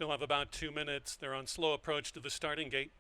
Still have about 2 minutes. They're on slow approach to the starting gate.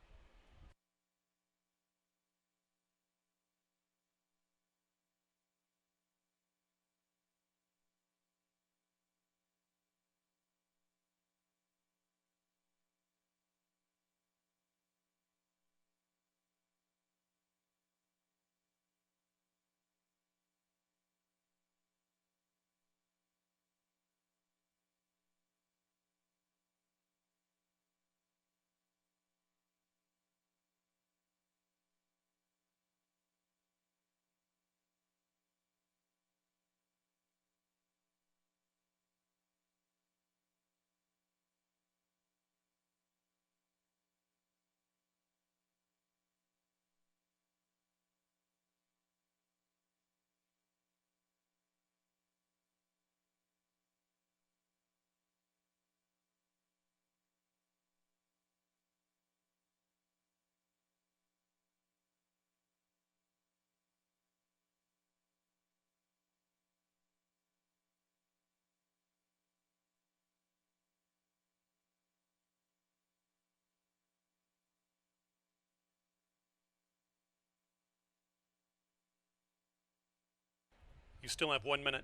You still have 1 minute.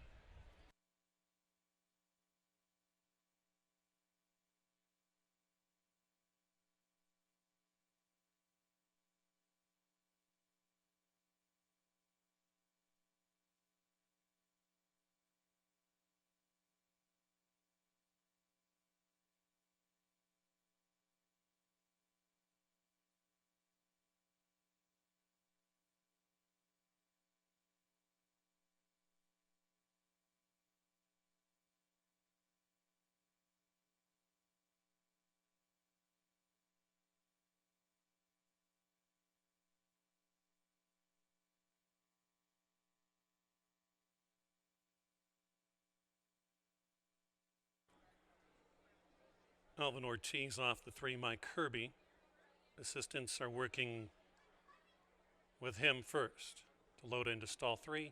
Alvin Ortiz off the 3, Mike Kirby. Assistants are working with him first to load into stall 3.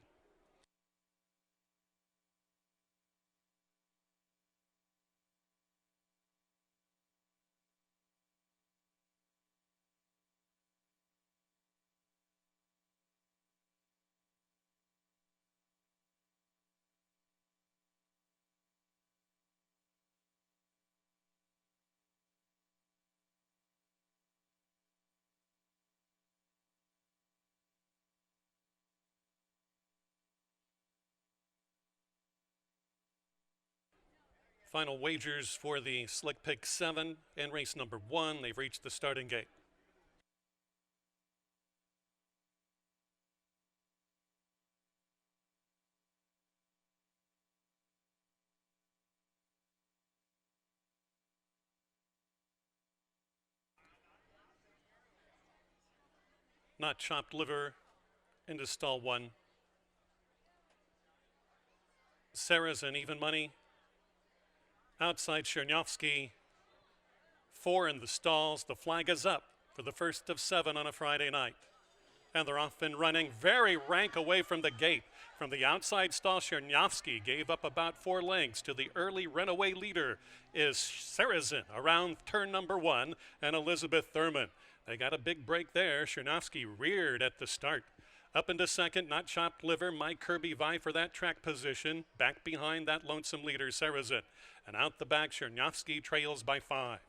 Final wagers for the Slick Pick 7 and race number 1. They've reached the starting gate. Not Chopped Liver into stall 1. Sarah's an even money. Outside Chernyavsky, 4 in the stalls. The flag is up for the first of 7 on a Friday night. And they're off and running, very rank away from the gate. From the outside stall, Chernyavsky gave up about 4 lengths to the early runaway leader is Sarazin around turn number 1 and Elizabeth Thurman. They got a big break there. Chernyavsky reared at the start. Up into second, Not Chopped Liver, Mike Kirby vie for that track position. Back behind that lonesome leader, Sarazin. And out the back, Chernyavsky trails by 5.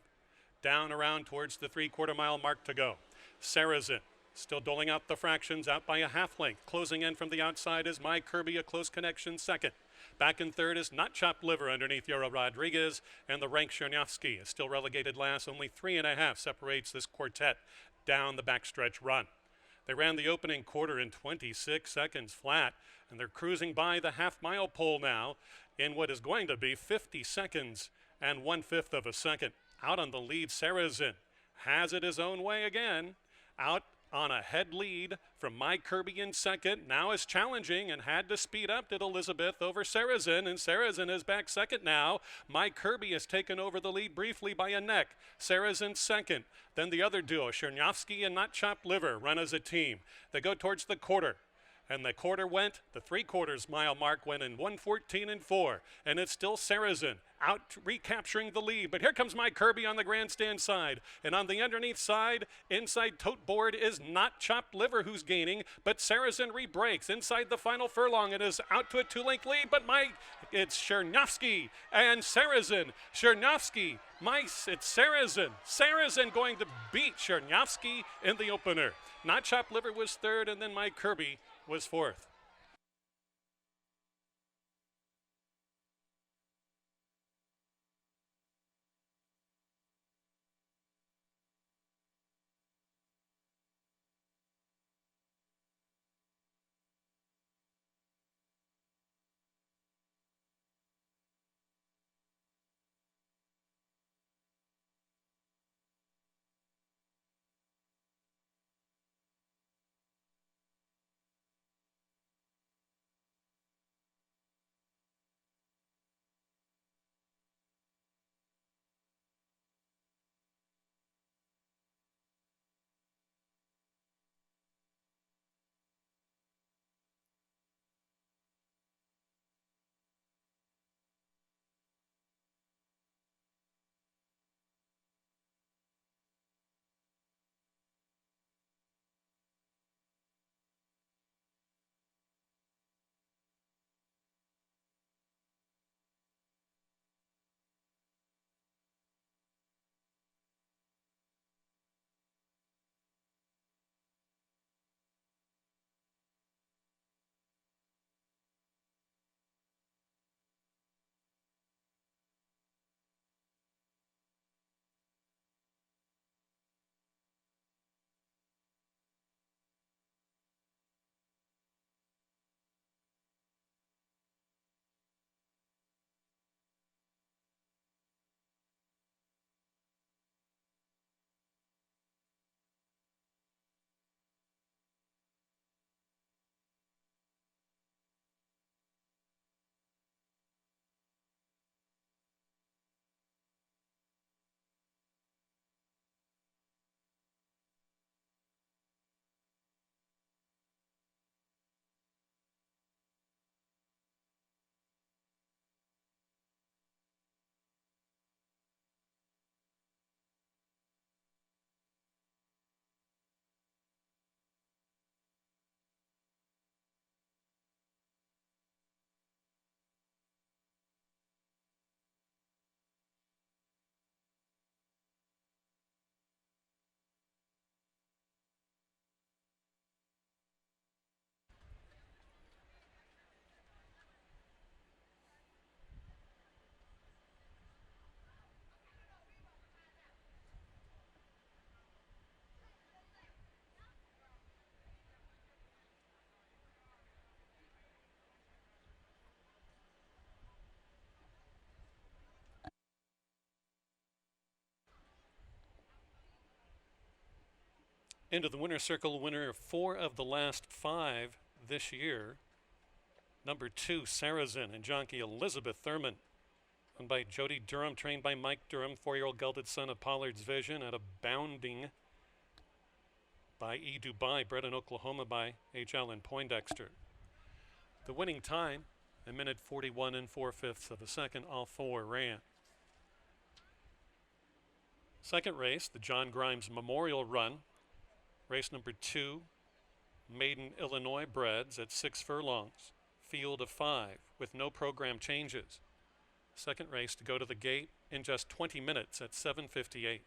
Down around towards the 3/4 mile mark to go. Sarazin still doling out the fractions, out by a half length. Closing in from the outside is Mike Kirby, a close connection second. Back in third is Not Chopped Liver underneath Yara Rodriguez. And the rank Chernyavsky is still relegated last. Only 3.5 separates this quartet down the backstretch run. They ran the opening quarter in 26 seconds flat, and they're cruising by the half-mile pole now in what is going to be 50 seconds and 1/5 of a second. Out on the lead, Sarazin has it his own way again. Out on a head lead from Mike Kirby in second. Now is challenging and had to speed up, did Elizabeth, over Sarazin, and Sarazin is back second now. Mike Kirby has taken over the lead briefly by a neck. Sarazin second. Then the other duo, Chernyavsky and Not Chopped Liver, run as a team. They go towards the quarter. And the quarter went, the 3/4 mile mark went in 1:14.4. And it's still Sarrazin out recapturing the lead. But here comes Mike Kirby on the grandstand side. And on the underneath side, inside tote board is not Chopped Liver who's gaining, but Sarrazin re-breaks inside the final furlong. It is out to a 2-length lead, but it's Chernyavsky and Sarrazin. Chernyavsky, it's Sarrazin. Sarrazin going to beat Chernyavsky in the opener. Not Chopped Liver was third, and then Mike Kirby was fourth. Into the winner's circle, winner of 4 of the last 5 this year. Number 2, Sarrazin, and jockey Elizabeth Thurman. Owned by Jody Durham, trained by Mike Durham, 4-year-old gelded son of Pollard's Vision, out of Bounding by E. Dubai, bred in Oklahoma by H. Allen Poindexter. The winning time, 1:41 4/5 of a second, all 4 ran. Second race, the John Grimes Memorial Run. Race number 2, maiden Illinois breds at 6 furlongs. Field of 5 with no program changes. Second race to go to the gate in just 20 minutes at 7:58.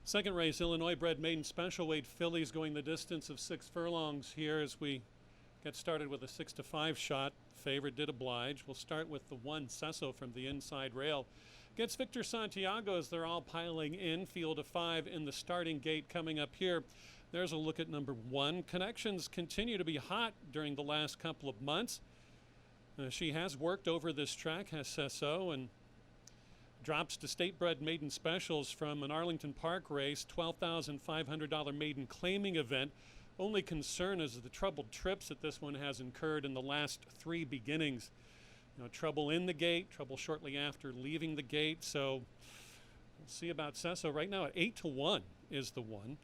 Second race, Illinois bred maiden special weight fillies going the distance of 6 furlongs here as we get started with a 6-5 shot. Favorite Did Oblige. We'll start with the 1, Sesso, from the inside rail. Gets Victor Santiago as they're all piling in. Field of 5 in the starting gate coming up here. There's a look at number 1. Connections continue to be hot during the last couple of months. She has worked over this track, has Sesso, and drops to state-bred maiden specials from an Arlington Park race, $12,500 maiden claiming event. Only concern is the troubled trips that this one has incurred in the last 3 beginnings. Trouble in the gate, trouble shortly after leaving the gate. So we'll see about Sesso. Right now at 8-1 is the 1.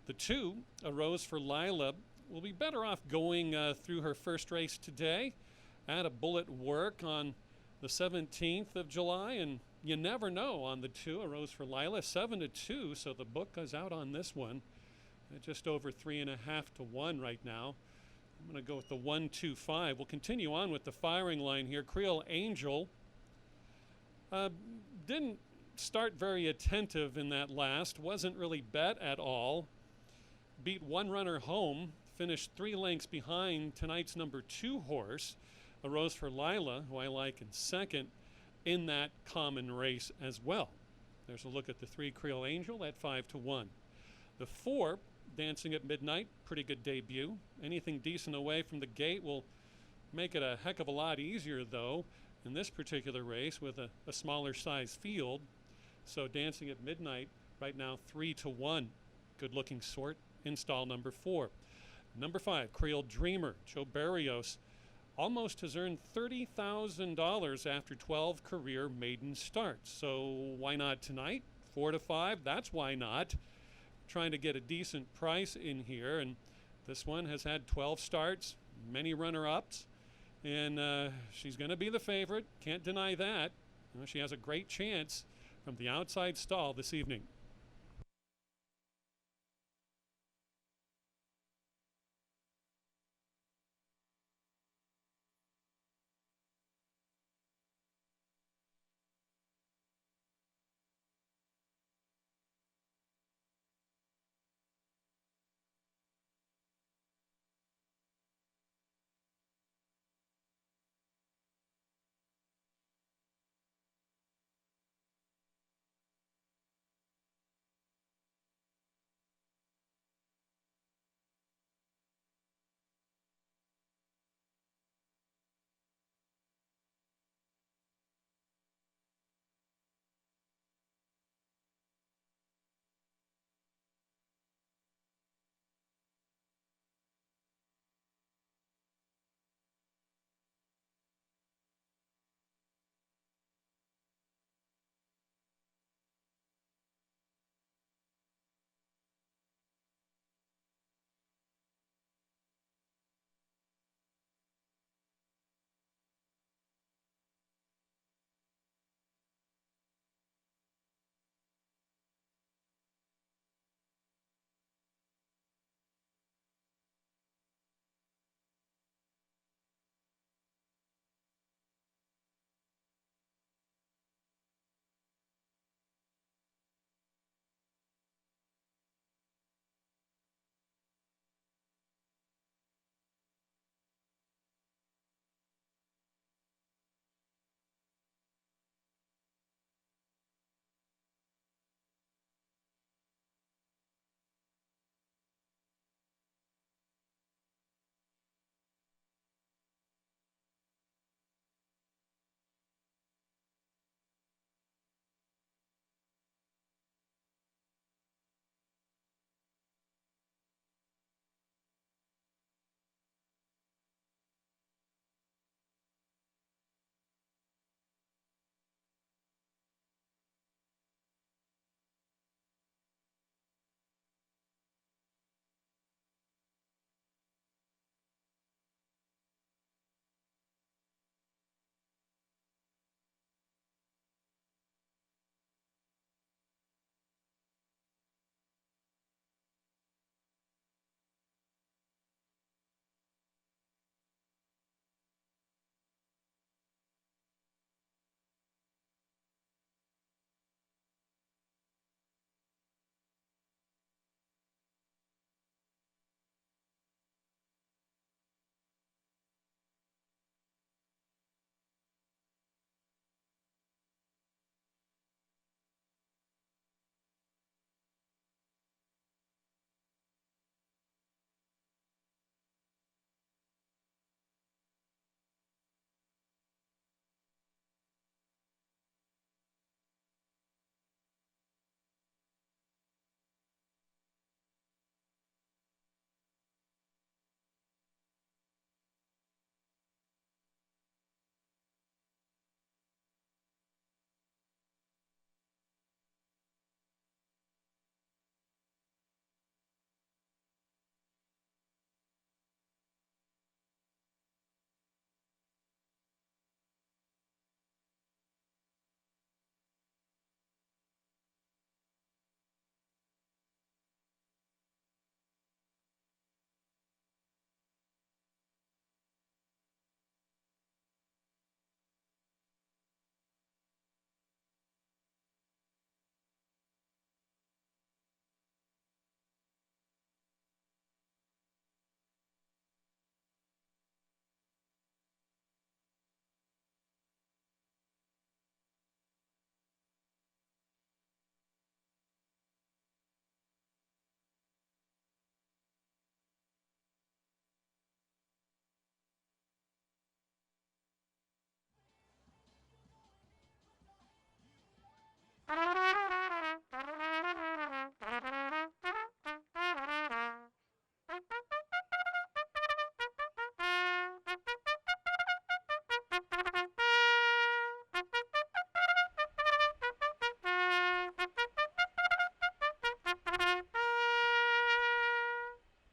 The 2, A Rose for Lila, will be better off going through her first race today. At a bullet work on the 17th of July, and you never know on the 2, A Rose for Lila, 7-2. So the book is out on this one at just over 3.5-1 right now. I'm going to go with the 1-2-5. We'll continue on with the firing line here. Creole Angel didn't start very attentive in that last, wasn't really bet at all. Beat one runner home, finished 3 lengths behind tonight's number 2 horse, A Rose for Lila, who I like in second in that common race as well. There's a look at the 3, Creole Angel, at 5-1. The 4, Dancing at Midnight, pretty good debut. Anything decent away from the gate will make it a heck of a lot easier, though, in this particular race with a smaller size field. So Dancing at Midnight right now 3-1. Good looking sort in stall number 4. Number 5, Creole Dreamer, Joe Barrios, almost has earned $30,000 after 12 career maiden starts. So why not tonight? 4-5, that's why not. Trying to get a decent price in here, and this one has had 12 starts, many runner-ups, and she's going to be the favorite. Can't deny that. She has a great chance from the outside stall this evening.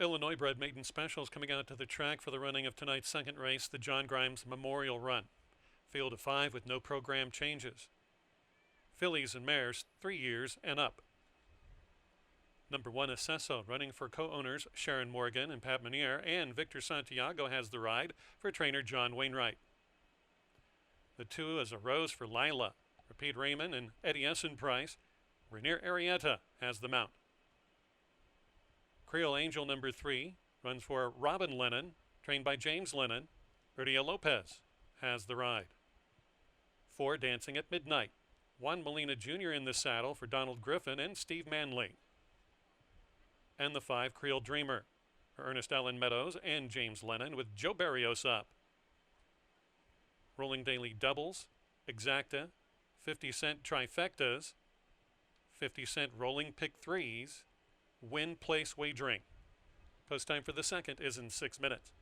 Illinois bred maiden specials coming out to the track for the running of tonight's second race, the John Grimes Memorial Run. Field of 5 with no program changes. Fillies and mares 3 years and up. Number 1, Acesso, running for co-owners Sharon Morgan and Pat Menier, and Victor Santiago has the ride for trainer John Wainwright. The 2 is a rose for Lila, Repeat Raymond and Eddie Essen Price. Rainier Arietta has the mount. Creole Angel number 3 runs for Robin Lennon, trained by James Lennon. Urdia Lopez has the ride. 4, Dancing at Midnight. Juan Molina Jr. in the saddle for Donald Griffin and Steve Manley. And the 5, Creole Dreamer for Ernest Allen Meadows and James Lennon with Joe Barrios up. Rolling Daily Doubles, Exacta, 50-cent trifectas, 50-cent rolling pick threes, win place wagering. Post time for the second is in 6 minutes.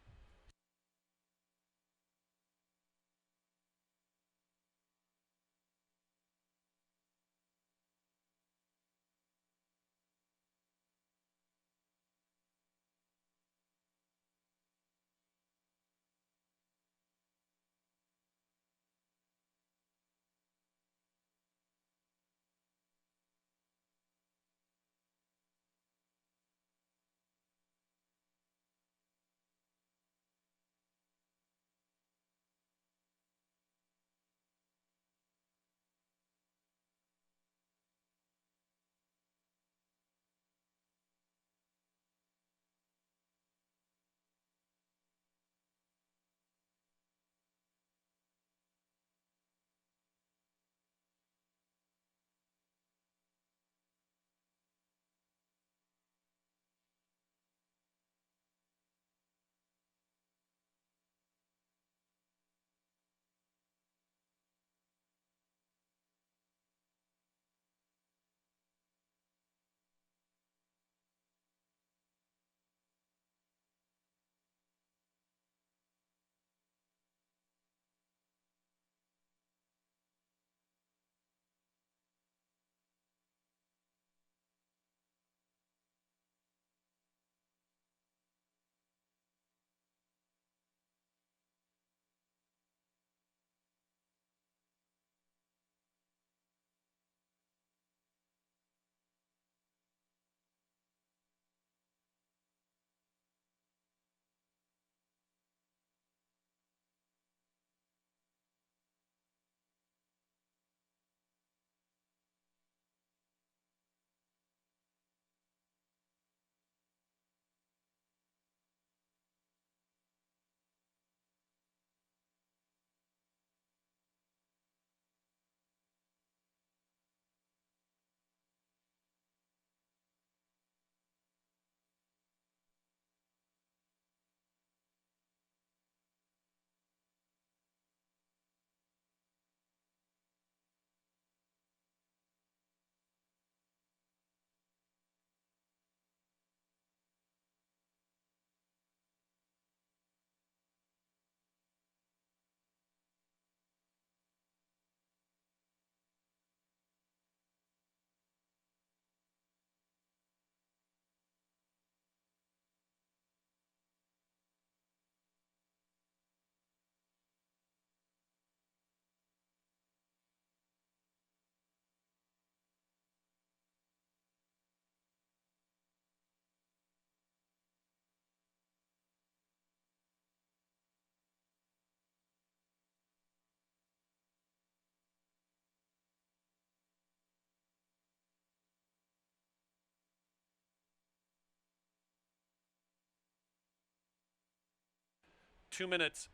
Two minutes.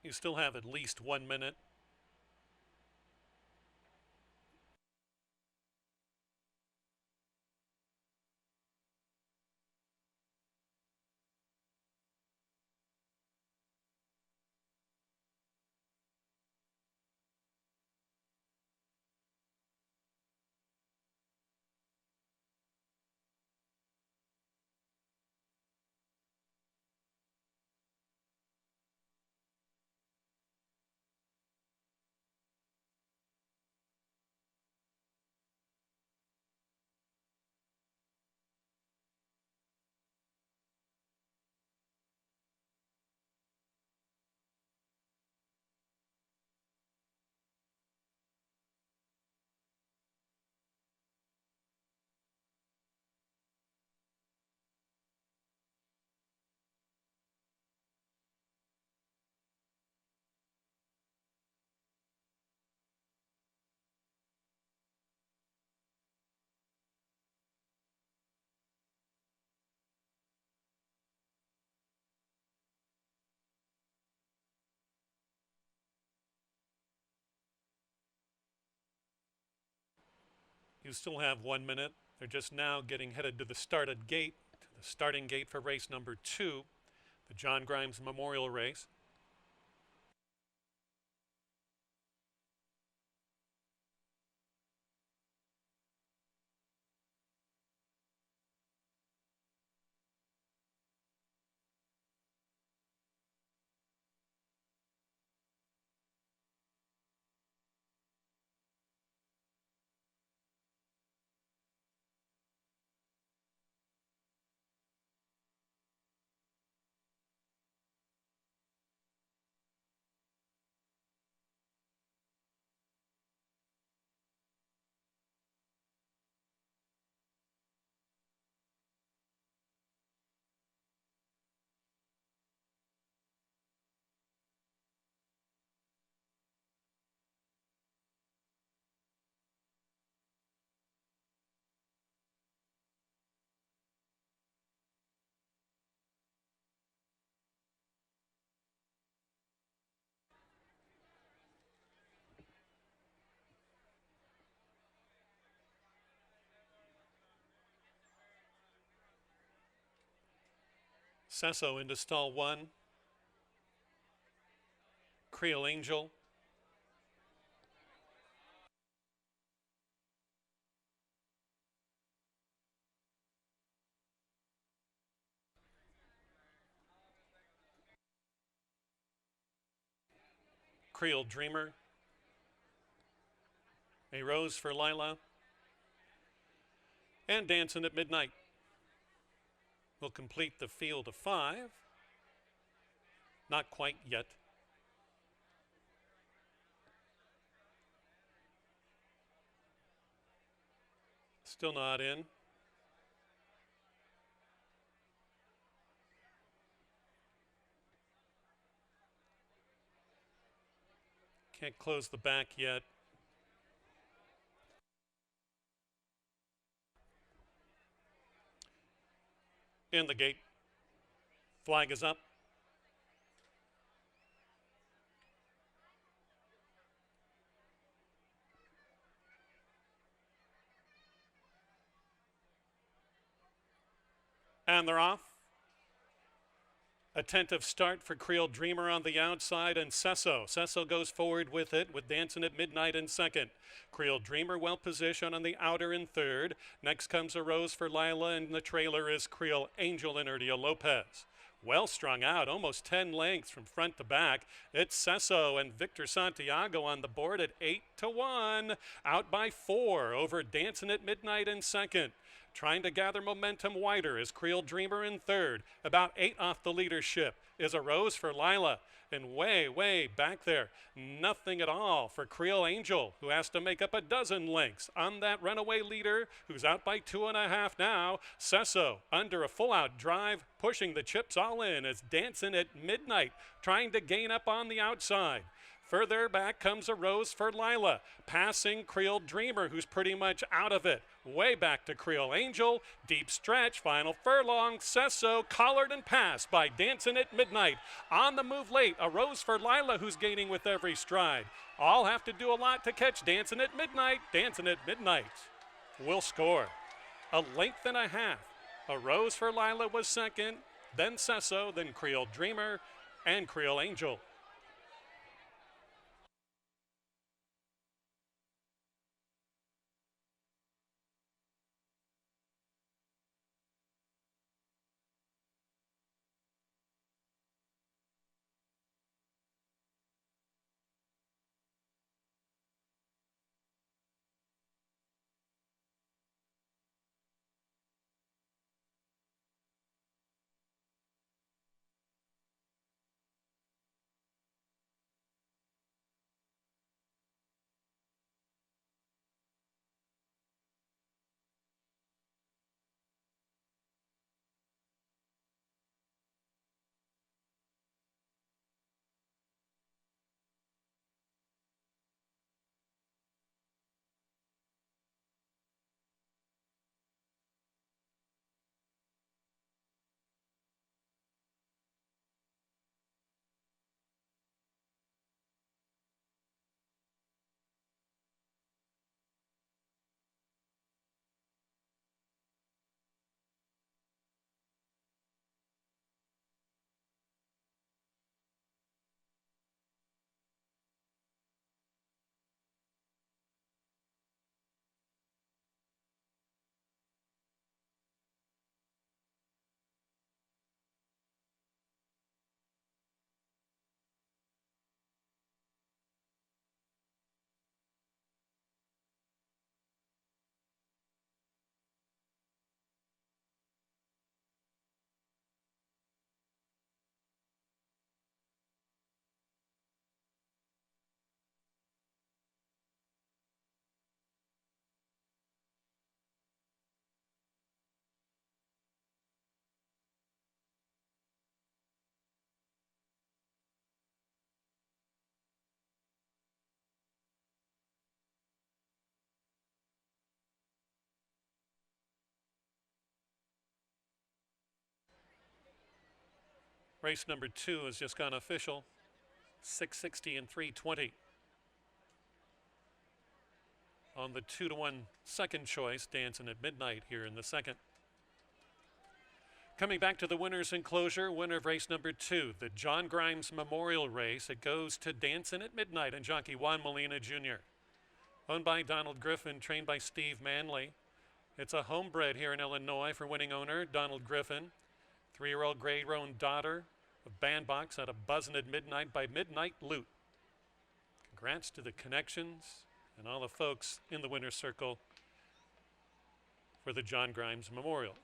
You still have at least 1 minute. You still have 1 minute. They're just now getting headed to the starting gate for race number 2, the John Grimes Memorial Race. Sesso into stall 1. Creole Angel. Creole Dreamer. A Rose for Lila. And Dancing at Midnight will complete the field of 5. Not quite yet. Still not in. Can't close the back yet. In the gate. Flag is up. And they're off. Attentive start for Creole Dreamer on the outside and Sesso. Sesso goes forward with it with Dancing at Midnight in second. Creole Dreamer well positioned on the outer in third. Next comes A Rose for Lila, and the trailer is Creole Angel and Erdia Lopez. Well strung out, almost 10 lengths from front to back. It's Sesso and Victor Santiago on the board at 8-1. Out by 4 over Dancing at Midnight in second. Trying to gather momentum wider is Creole Dreamer in third. About 8 off the leadership is A Rose for Lila. And way back there, nothing at all for Creole Angel, who has to make up a dozen lengths on that runaway leader, who's out by 2.5 now. Sesso under a full-out drive, pushing the chips all in as Dancing at Midnight, trying to gain up on the outside. Further back comes a Rose for Lila, passing Creole Dreamer, who's pretty much out of it. Way back to Creole Angel, deep stretch, final furlong, Sesso, collared and passed by Dancing at Midnight. On the move late, a Rose for Lila, who's gaining with every stride. All have to do a lot to catch Dancing at Midnight. Dancing at Midnight will score a length and a half. A Rose for Lila was second, then Sesso, then Creole Dreamer, and Creole Angel. Race number 2 has just gone official. 660 and 320. On the 2-1 second choice, Dancing at Midnight here in the second. Coming back to the winner's enclosure, winner of race number 2, the John Grimes Memorial Race. It goes to Dancing at Midnight and jockey Juan Molina Jr. Owned by Donald Griffin, trained by Steve Manley. It's a homebred here in Illinois for winning owner Donald Griffin. 3-year-old gray-roan daughter of Bandbox out of Buzzin' at Midnight by Midnight Loot. Congrats to the connections and all the folks in the winner's circle for the John Grimes Memorial.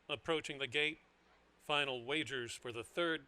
approaching the gate. Final wagers for the third.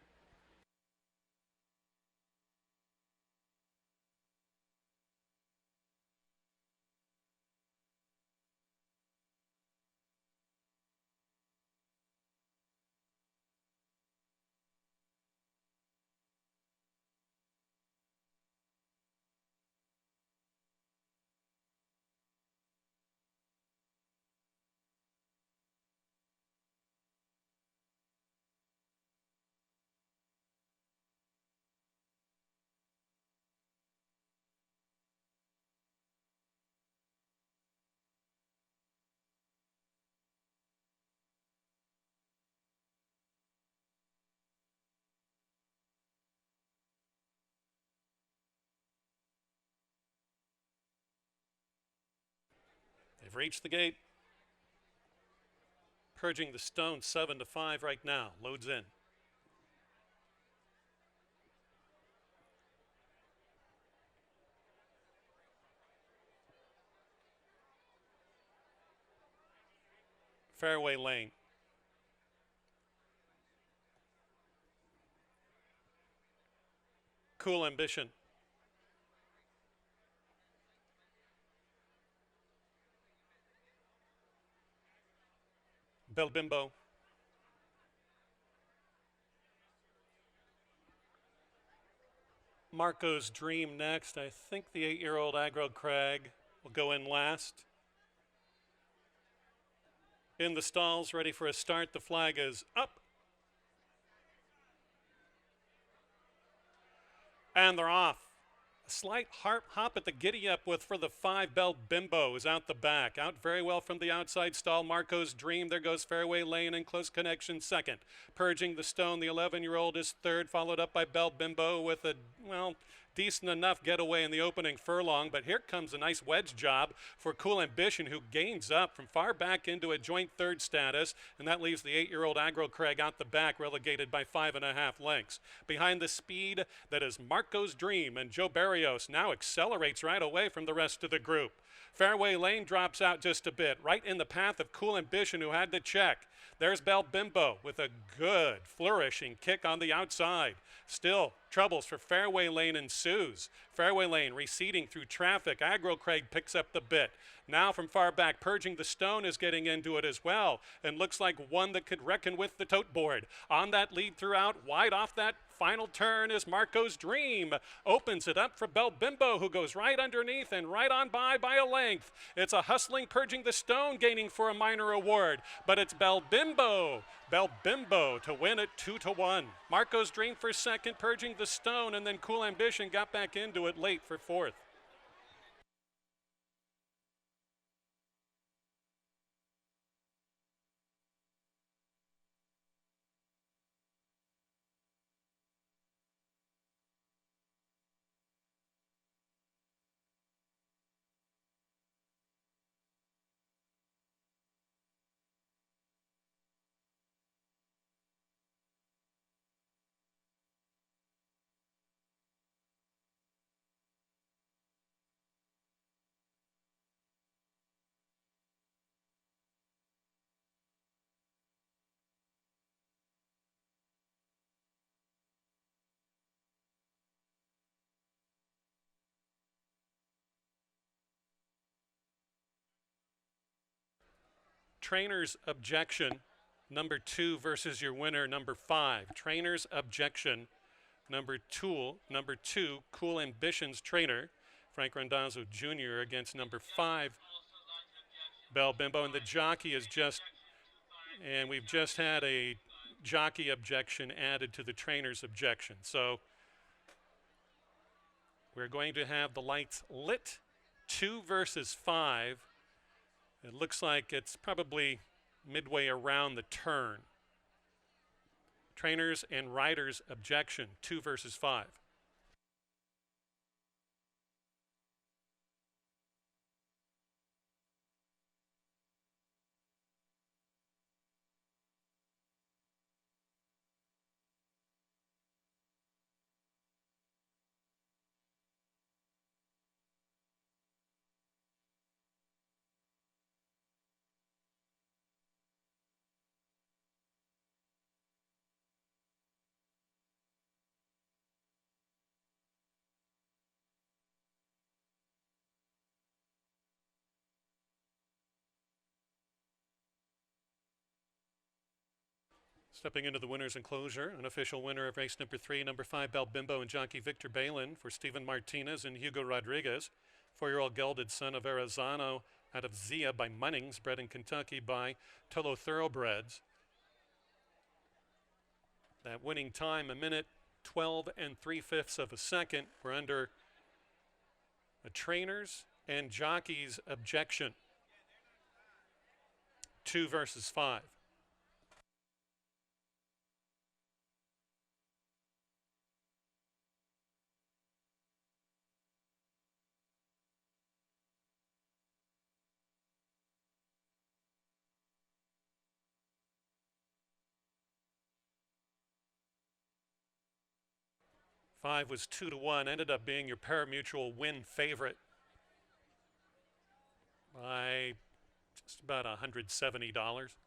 They've reached the gate. Purging the stone 7-5 right now. Loads in. Fairway Lane. Cool Ambition. Bell Bimbo. Marco's Dream next. I think the 8-year-old Aggro Crag will go in last. In the stalls, ready for a start. The flag is up. And they're off. A slight hop at the giddy up with for the 5. Bell Bimbo is out the back. Out very well from the outside stall. Marco's Dream. There goes Fairway Lane and Close Connection second. Purging the Stone, the 11-year-old is third, followed up by Bell Bimbo with a, well, decent enough getaway in the opening furlong, but here comes a nice wedge job for Cool Ambition, who gains up from far back into a joint third status, and that leaves the 8-year-old Aggro Crag out the back, relegated by 5.5 lengths. Behind the speed that is Marco's Dream, and Joe Barrios now accelerates right away from the rest of the group. Fairway Lane drops out just a bit, right in the path of Cool Ambition, who had to check. There's Bell Bimbo with a good flourishing kick on the outside. Still, troubles for Fairway Lane ensues. Fairway Lane receding through traffic. Aggro Crag picks up the bit. Now from far back, Purging the Stone is getting into it as well, and looks like one that could reckon with the tote board. On that lead throughout, wide off that final turn is Marco's Dream. Opens it up for Bell Bimbo, who goes right underneath and right on by a length. It's a hustling Purging the Stone gaining for a minor award, but it's Bell Bimbo to win it 2-1. Marco's Dream for second, Purging the Stone, and then Cool Ambition got back into it late for fourth. Trainer's Objection, number 2 versus your winner, number 5. Trainer's Objection, number 2, Cool Ambition's trainer, Frank Randazzo Jr. against number 5, Bell Bimbo. And the jockey is just, and we've just had a jockey objection added to the trainer's objection. So we're going to have the lights lit, 2 versus 5. It looks like it's probably midway around the turn. Trainers and riders objection, 2 versus 5. Stepping into the winner's enclosure, an official winner of race number 3, number 5, Bel Bimbo, and jockey Victor Balin for Stephen Martinez and Hugo Rodriguez. 4-year-old gelded son of Arizano out of Zia by Munnings, bred in Kentucky by Tolo Thoroughbreds. That winning time, 1:12 3/5 of a second. We're under a trainer's and jockey's objection. 2 versus 5. Five was 2-1, ended up being your pari-mutuel win favorite by just about $170.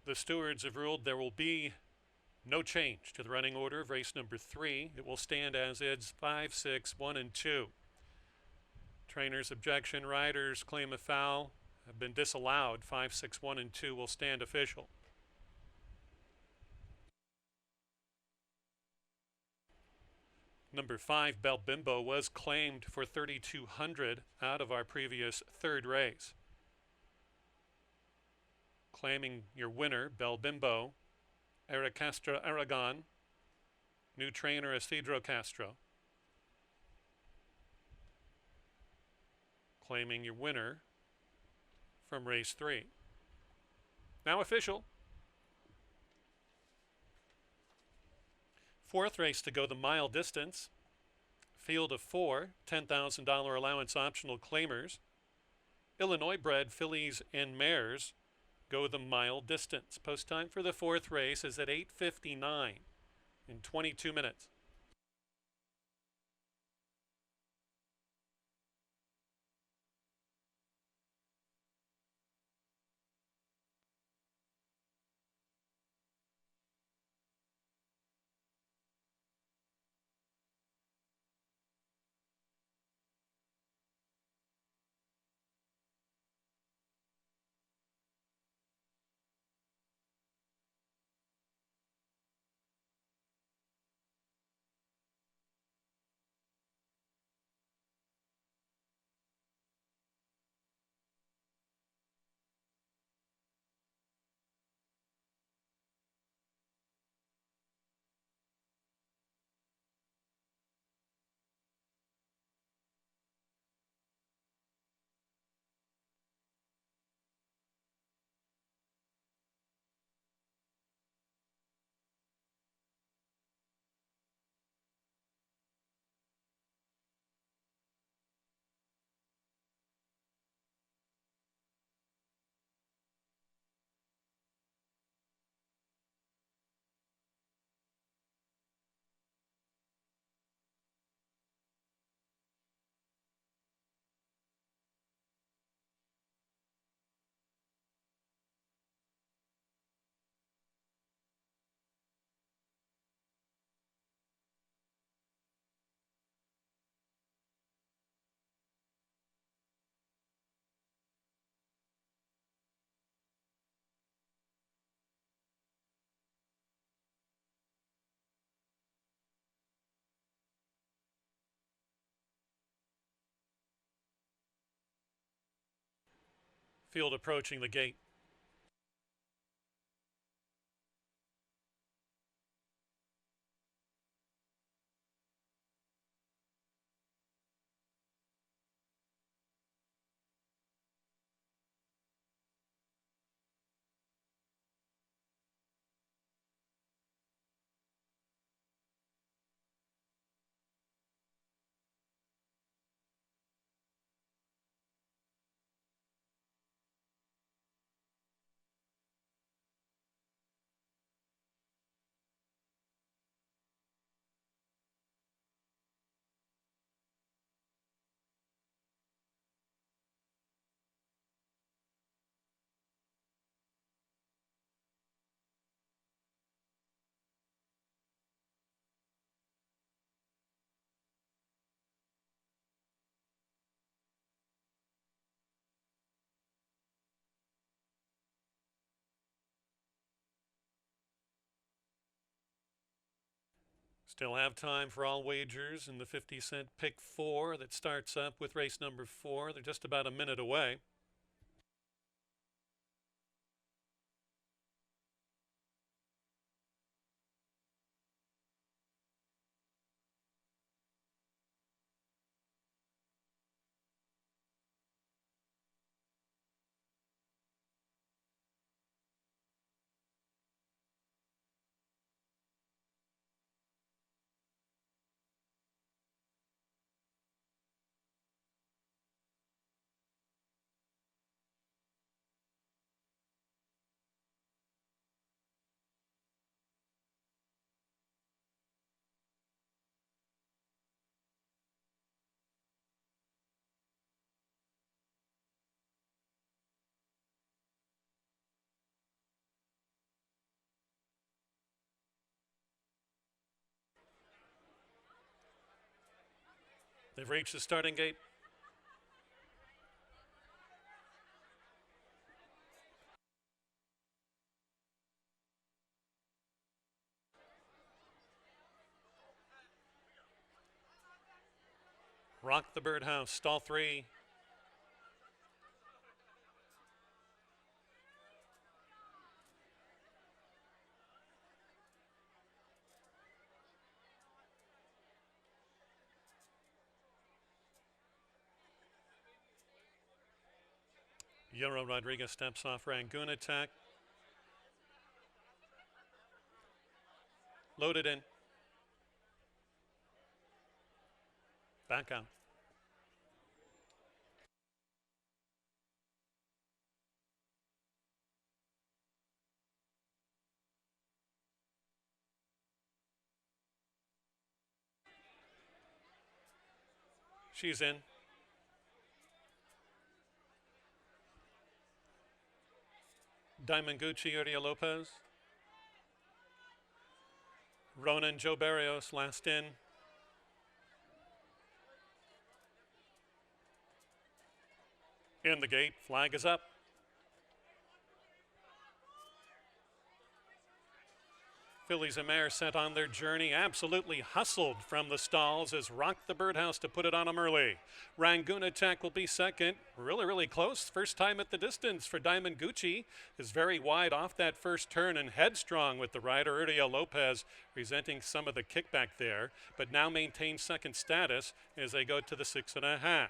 The stewards have ruled there will be no change to the running order of race number 3. It will stand as is 5, 6, 1, and 2. Trainer's objection, riders claim a foul have been disallowed. 5, 6, 1, and 2 will stand official. Number 5, Bel Bimbo, was claimed for 3,200 out of our previous third race. Claiming your winner, Bel Bimbo, Eric Castro Aragon, new trainer Isidro Castro. Claiming your winner from race 3. Now official. 4th race to go the mile distance. Field of 4, $10,000 allowance optional claimers. Illinois bred fillies and mares go the mile distance. Post time for the 4th race is at 8:59 in 22 minutes. Field approaching the gate. Still have time for all wagers in the 50-cent pick 4 that starts up with race number 4. They're just about a minute away. They've reached the starting gate. Rock the Birdhouse, stall 3. Yero Rodriguez steps off Rangoon Attack. Loaded in. Back out. She's in. Diamond Gucci, Uriel Lopez. Ronan Joe Barrios last in. In the gate, flag is up. Fillies and Mares set on their journey, absolutely hustled from the stalls as Rock the Birdhouse to put it on them early. Rangoon Attack will be second. Really close. First time at the distance for Diamond Gucci. Is very wide off that first turn and headstrong with the rider Uriel Lopez resenting some of the kickback there, but now maintains second status as they go to the 6.5.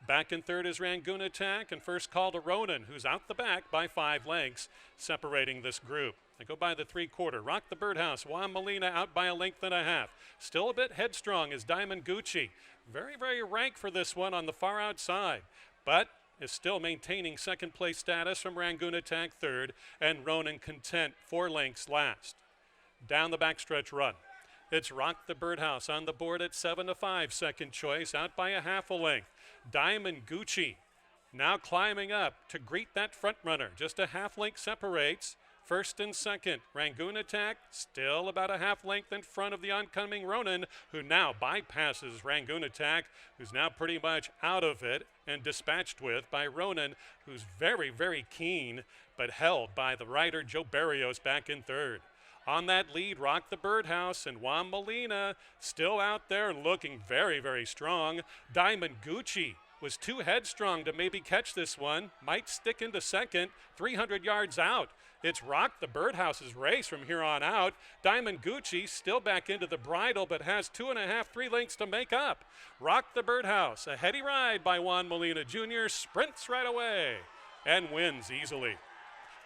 Back in third is Rangoon Attack, and first call to Ronan, who's out the back by 5 lengths, separating this group. They go by the 3/4. Rock the Birdhouse, Juan Molina out by a length and a half. Still a bit headstrong is Diamond Gucci. Very rank for this one on the far outside, but is still maintaining second place status from Rangoon Attack third, and Ronan Content 4 lengths last. Down the backstretch run. It's Rock the Birdhouse on the board at 7-5, second choice, out by a half a length. Diamond Gucci now climbing up to greet that front runner. Just a half length separates first and second. Rangoon Attack still about a half length in front of the oncoming Ronan, who now bypasses Rangoon Attack, who's now pretty much out of it and dispatched with by Ronan, who's very keen, but held by the rider Joe Barrios back in third. On that lead, Rock the Birdhouse and Juan Molina still out there and looking very strong. Diamond Gucci was too headstrong to maybe catch this one. Might stick into second, 300 yards out. It's Rock the Birdhouse's race from here on out. Diamond Gucci still back into the bridle, but has 2.5, 3 lengths to make up. Rock the Birdhouse, a heady ride by Juan Molina Jr., sprints right away and wins easily.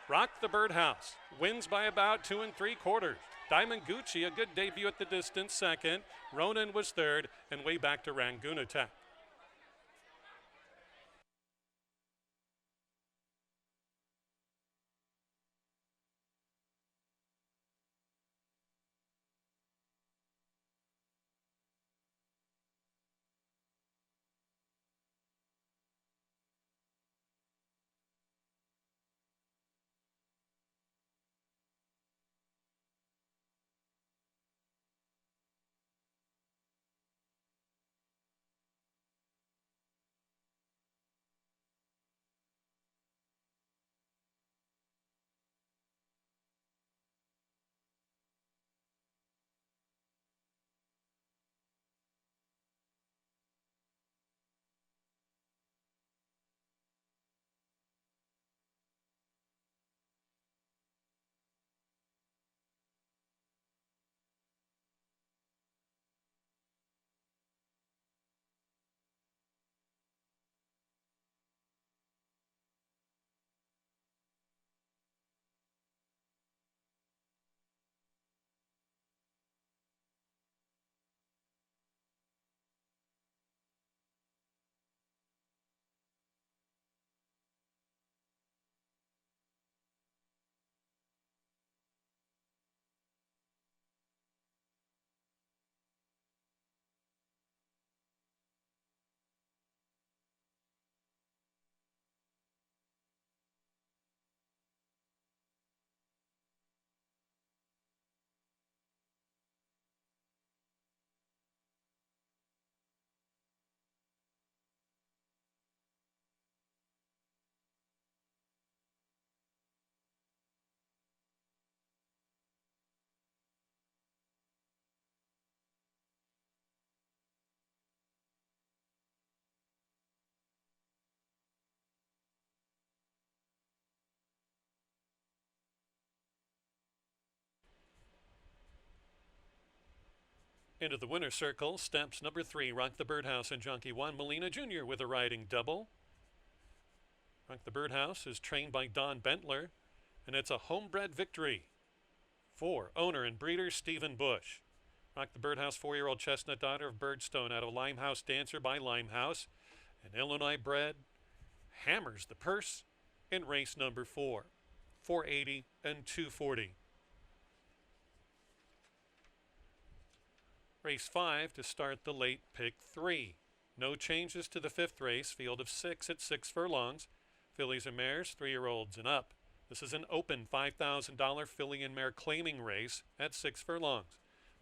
Rock the Birdhouse wins by about 2 3/4. Diamond Gucci, a good debut at the distance, second. Ronan was third, and way back to Rangoon Attack. Into the winner's circle steps number 3, Rock the Birdhouse and jockey Juan Molina Jr. with a riding double. Rock the Birdhouse is trained by Don Bentler, and it's a homebred victory for owner and breeder Stephen Bush. Rock the Birdhouse, 4-year-old chestnut daughter of Birdstone out of Limehouse Dancer by Limehouse. An Illinois bred, hammers the purse in race number 4, 480 and 240. Race 5 to start the late pick 3. No changes to the 5th race, field of 6 at 6 furlongs. Fillies and mares, 3-year-olds and up. This is an open $5,000 filly and mare claiming race at 6 furlongs.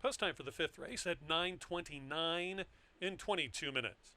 Post time for the 5th race at 9:29 in 22 minutes.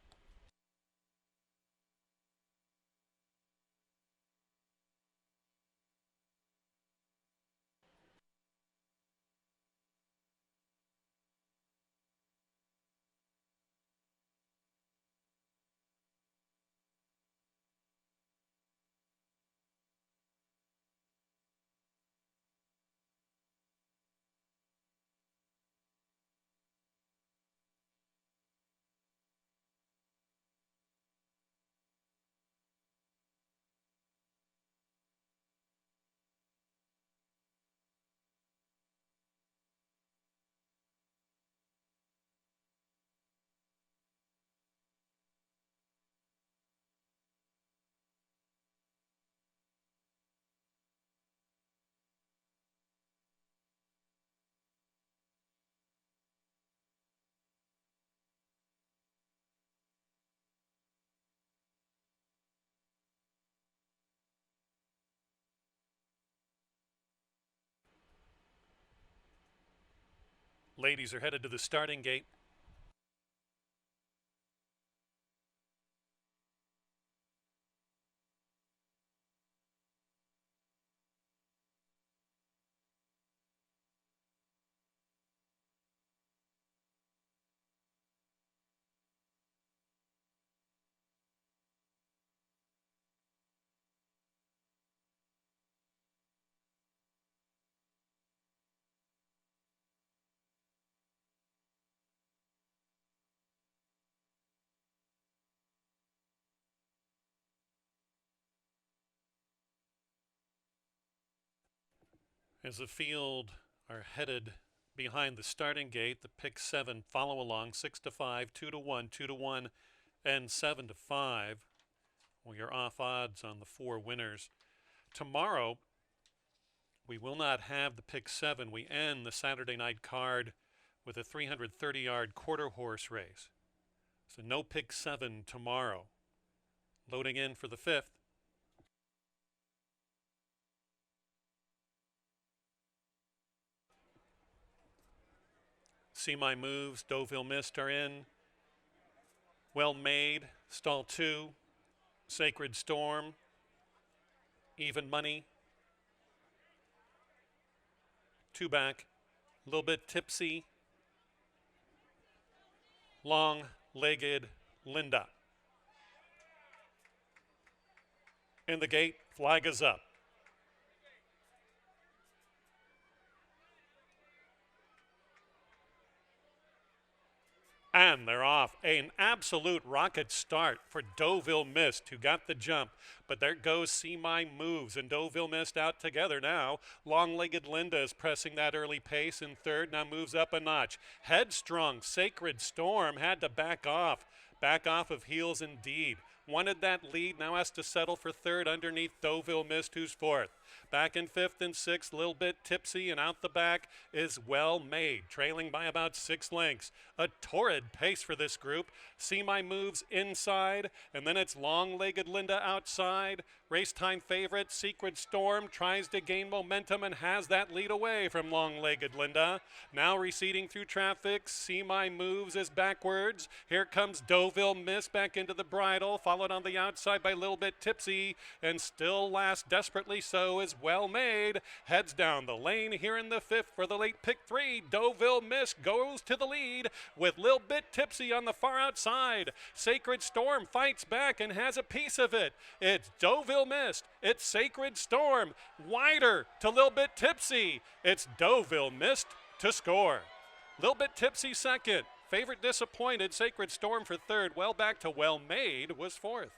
Ladies are headed to the starting gate. As the field are headed behind the starting gate, the pick 7 follow along 6 to 5, 2 to 1, 2 to 1, and 7 to 5. We are off odds on the 4 winners. Tomorrow, we will not have the pick 7. We end the Saturday night card with a 330-yard quarter horse race. So no pick 7 tomorrow. Loading in for the 5th. See My Moves, Deauville Mist are in. Well Made, stall 2. Sacred Storm, Even Money. 2 back, a little bit tipsy. Long-Legged Linda. In the gate, flag is up. And they're off. An absolute rocket start for Deauville Mist, who got the jump. But there goes See My Moves, and Deauville Mist out together now. Long-Legged Linda is pressing that early pace in third, now moves up a notch. Headstrong, Sacred Storm had to back off. Back off of heels indeed. Wanted that lead, now has to settle for third underneath Deauville Mist, who's fourth. Back in fifth and sixth, a little bit tipsy, and out the back is Well Made, trailing by about 6 lengths. A torrid pace for this group. See My Moves inside, and then it's Long-Legged Linda outside. Race time favorite, Sacred Storm, tries to gain momentum and has that lead away from Long-Legged Linda. Now receding through traffic, See My Moves is backwards. Here comes Deauville Mist back into the bridle, followed on the outside by a little bit tipsy, and still last desperately so is Well Made. Heads down the lane here in the 5th for the late pick 3. Deauville Mist goes to the lead with Lil Bit Tipsy on the far outside. Sacred Storm fights back and has a piece of it. It's Deauville Mist. It's Sacred Storm. Wider to Lil Bit Tipsy. It's Deauville Mist to score. Lil Bit Tipsy second. Favorite Disappointed, Sacred Storm for third. Well back to Well Made was fourth.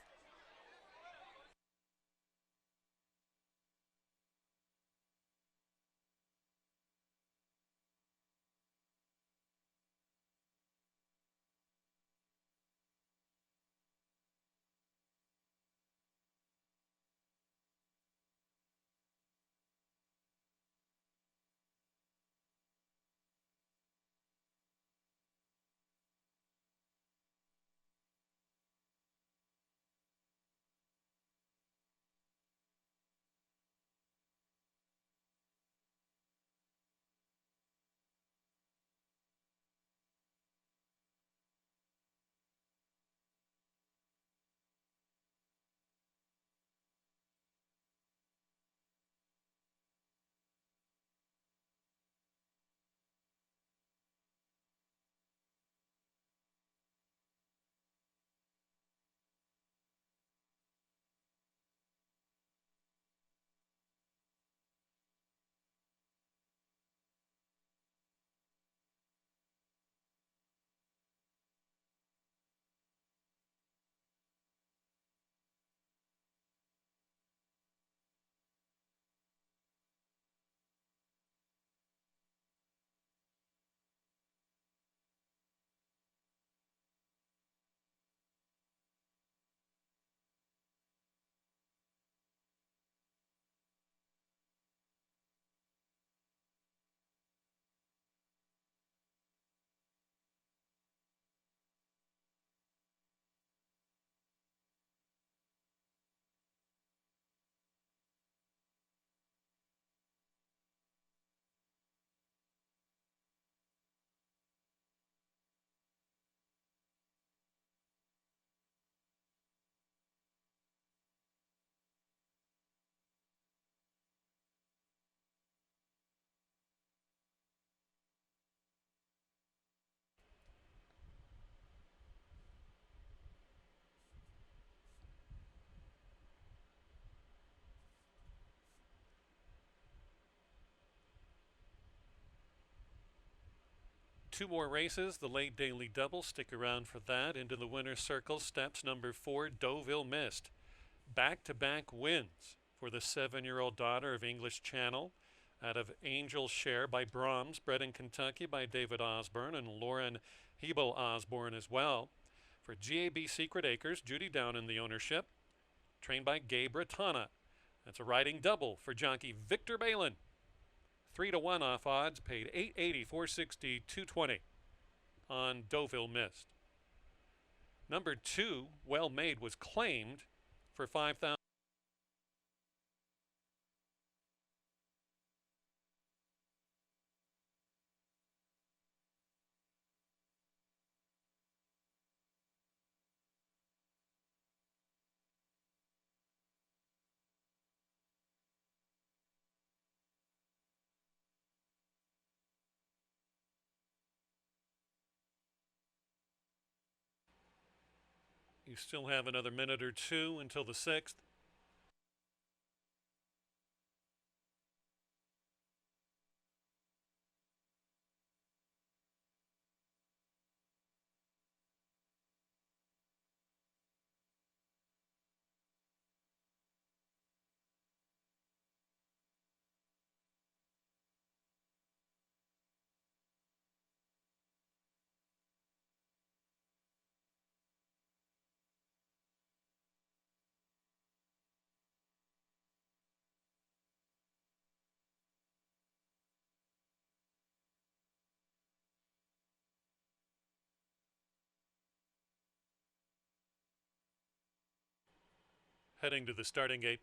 Two more races, the late daily double. Stick around for that. Into the winner's circle steps number 4, Deauville Mist. Back-to-back wins for the 7-year-old daughter of English Channel. Out of Angel Share by Brahms, bred in Kentucky by David Osborne and Lauren Hebel Osborne as well. For GAB Secret Acres, Judy Down in the ownership, trained by Gabe Ratana. That's a riding double for jockey Victor Balin. 3-1 off odds, paid $880, $460, $220 on Deauville Mist. Number 2, Well Made, was claimed for $5,000. You still have another minute or two until the 6th. Heading to the starting gate.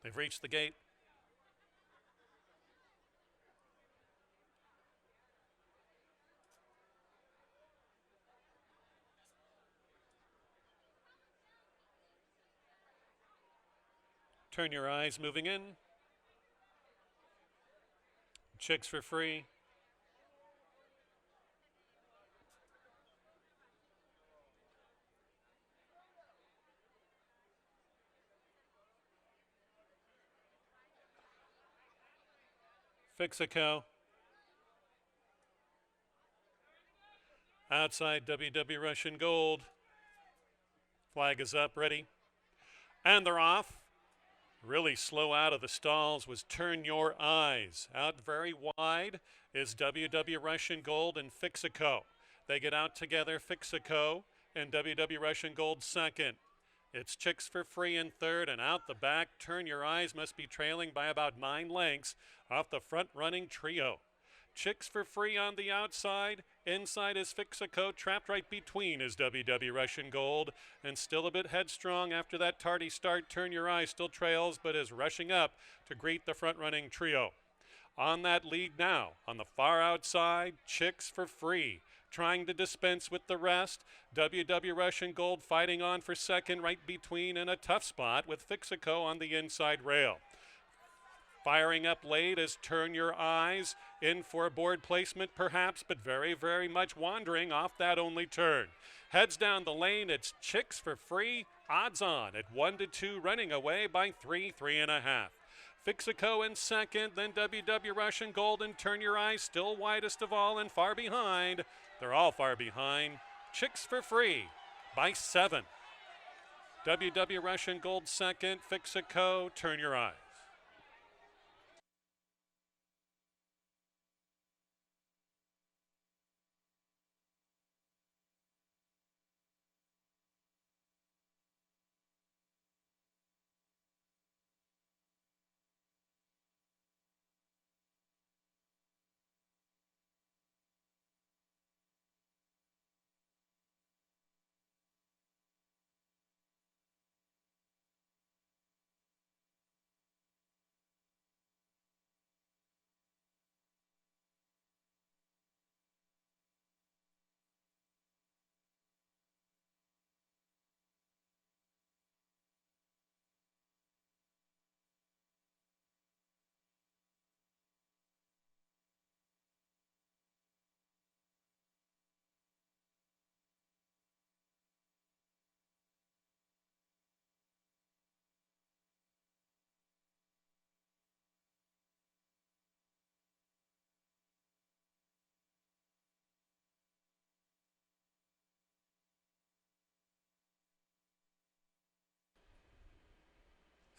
They've reached the gate. Turn Your Eyes moving in. Chicks for Free. Fix-A-Co. Outside WW Russian Gold. Flag is up, ready. And they're off. Really slow out of the stalls was Turn Your Eyes. Out very wide is WW Russian Gold and Fix-A-Co. They get out together, Fix-A-Co and WW Russian Gold second. It's Chicks for Free in third, and out the back, Turn Your Eyes must be trailing by about 9 lengths off the front-running trio. Chicks for Free on the outside. Inside is Fix-A-Co. Trapped right between is WW Russian Gold. And still a bit headstrong after that tardy start. Turn Your Eyes still trails, but is rushing up to greet the front-running trio. On that lead now, on the far outside, Chicks for Free, trying to dispense with the rest. WW Russian Gold fighting on for second, right between in a tough spot with Fix-A-Co on the inside rail. Firing up late is Turn Your Eyes, in for a board placement perhaps, but very, very much wandering off that only turn. Heads down the lane, it's Chicks for Free, odds on at 1-2, running away by 3, 3.5. Fix-A-Co in second, then WW Russian Gold and Turn Your Eyes still widest of all and far behind. They're all far behind. Chicks for Free by 7. WW Russian Gold second, Fix-A-Co, Turn Your Eyes.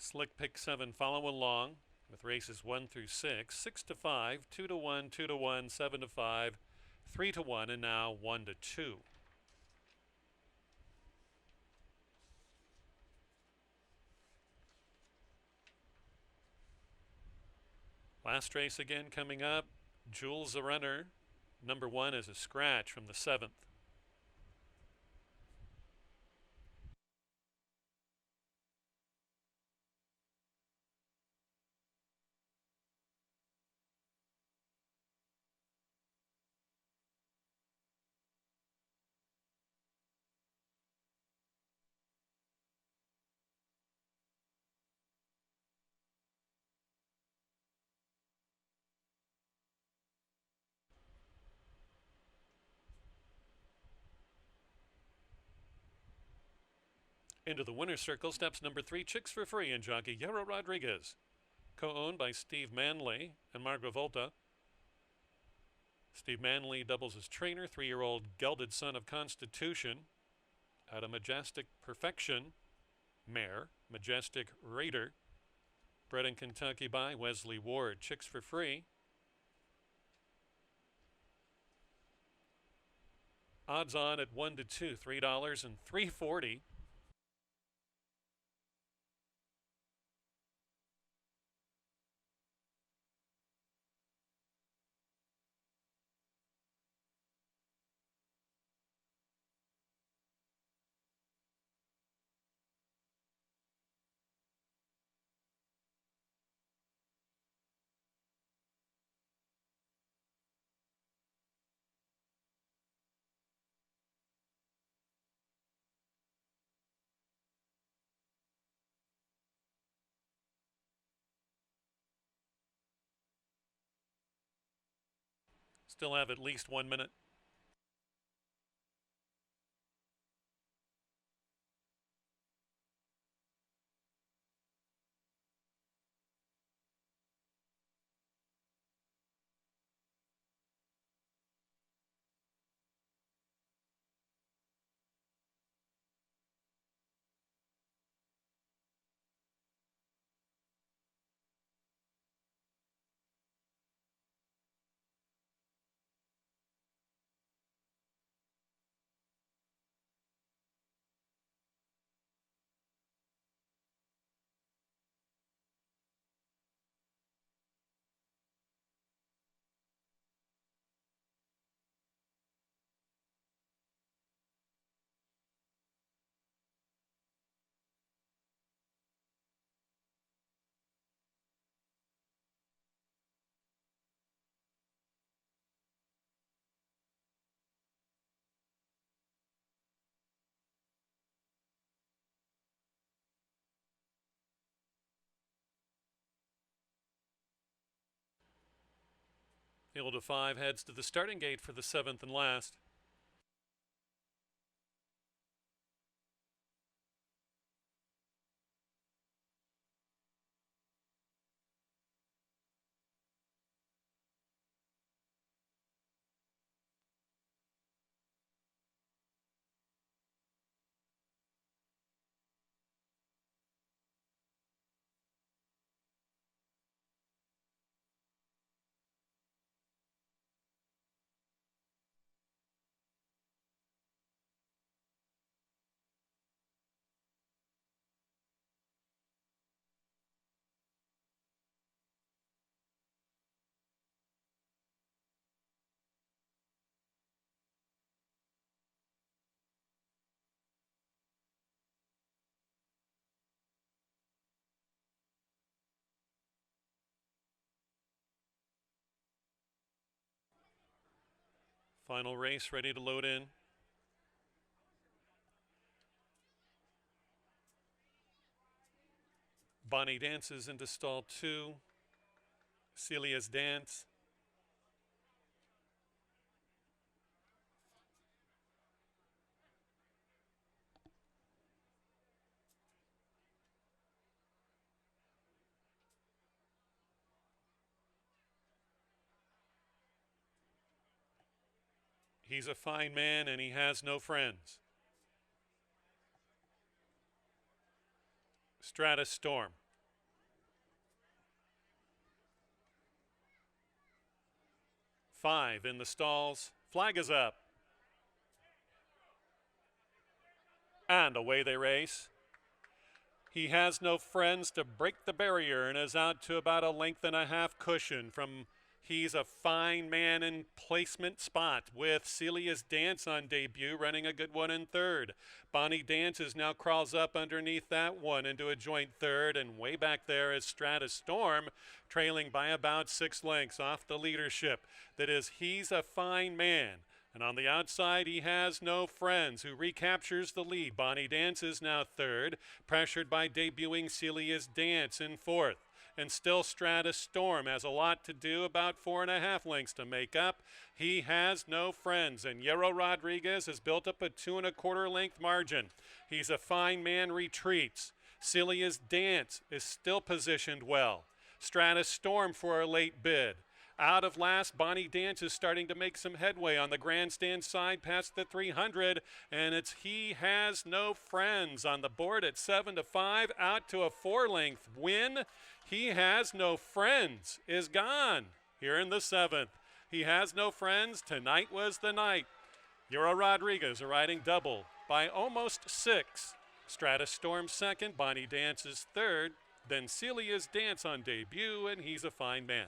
Slick Pick 7 follow along with races 1 through 6, 6 to 5, 2 to 1, 2 to 1, 7 to 5, 3 to 1, and now 1 to 2. Last race again coming up. Jules the runner. Number 1 is a scratch from the 7th. Into the winner's circle steps number 3, Chicks for Free, and jockey Yero Rodriguez. Co-owned by Steve Manley and Margot Volta. Steve Manley doubles as trainer, 3-year-old gelded son of Constitution. Out of Majestic Perfection, mare, Majestic Raider. Bred in Kentucky by Wesley Ward. Chicks for Free. Odds on at 1 to 2, $3 and $3.40. Still have at least 1 minute. Field of 5 heads to the starting gate for the 7th and last. Final race ready to load in. Bonnie dances into stall 2. Celia's Dance. He's a fine man and he has no friends. Stratus Storm. 5 in the stalls. Flag is up. And away they race. He has no friends to break the barrier and is out to about a length and a half cushion from He's a Fine Man in placement spot with Celia's Dance on debut, running a good one in third. Bonnie Dances now crawls up underneath that one into a joint third, and way back there is Stratus Storm, trailing by about 6 lengths off the leadership. That is He's a Fine Man. And on the outside, He Has No Friends, who recaptures the lead. Bonnie Dances now third, pressured by debuting Celia's Dance in fourth. And still Stratus Storm has a lot to do, about 4.5 lengths to make up. He Has No Friends, and Yero Rodriguez has built up a 2 1/4 length margin. He's a Fine Man retreats. Celia's Dance is still positioned well. Stratus Storm for a late bid. Out of last, Bonnie Dance is starting to make some headway on the grandstand side past the 300, and it's He Has No Friends on the board at 7-5, out to a 4-length win. He Has No Friends is gone here in the 7th. He Has No Friends, tonight was the night. Yero Rodriguez riding double by almost 6. Stratus Storm second, Bonnie Dance is third, then Celia's Dance on debut, and He's a Fine Man.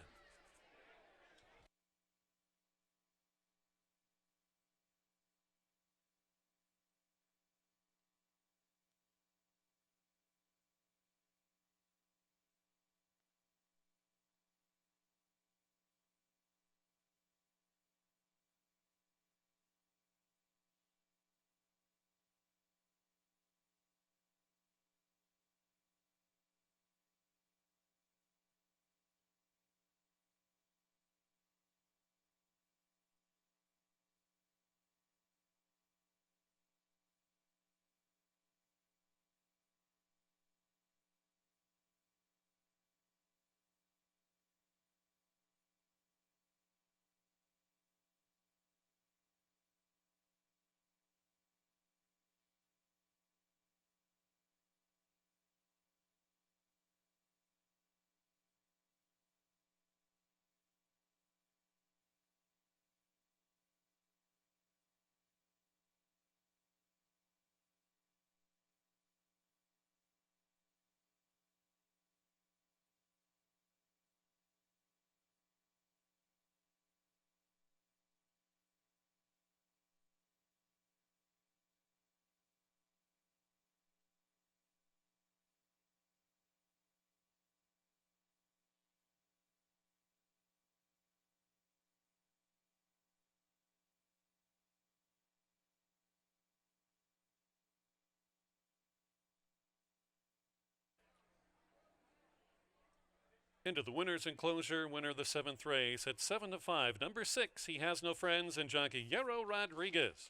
Into the winner's enclosure, winner of the 7th race at 7-5. Number 6, He Has No Friends, and jockey Yero Rodriguez.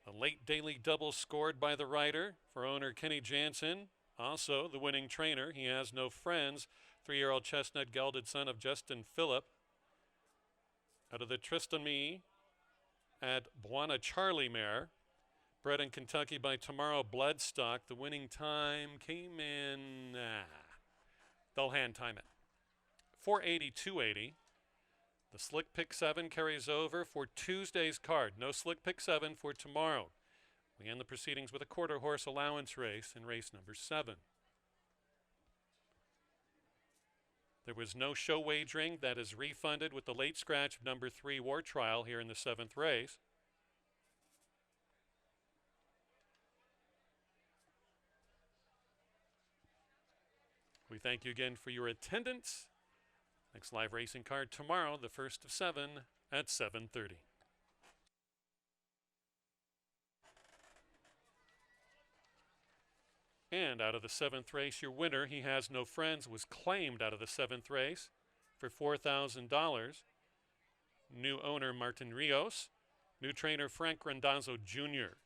A late daily double scored by the rider for owner Kenny Jansen. Also, the winning trainer, He Has No Friends, 3-year-old chestnut gelded son of Justin Phillip. Out of the Tristan Me at Buona Charlie mare, bred in Kentucky by Tomorrow Bloodstock. The winning time came in... they'll hand time it. 4:80-2:80. The Slick Pick 7 carries over for Tuesday's card. No Slick Pick 7 for tomorrow. We end the proceedings with a quarter horse allowance race in race number 7. There was no show wagering. That is refunded with the late scratch of number 3 War Trial here in the 7th race. We thank you again for your attendance. Next live racing card tomorrow, the first of 7 at 7:30. And out of the 7th race, your winner, He Has No Friends, was claimed out of the 7th race for $4,000. New owner Martin Rios, new trainer Frank Randazzo Jr.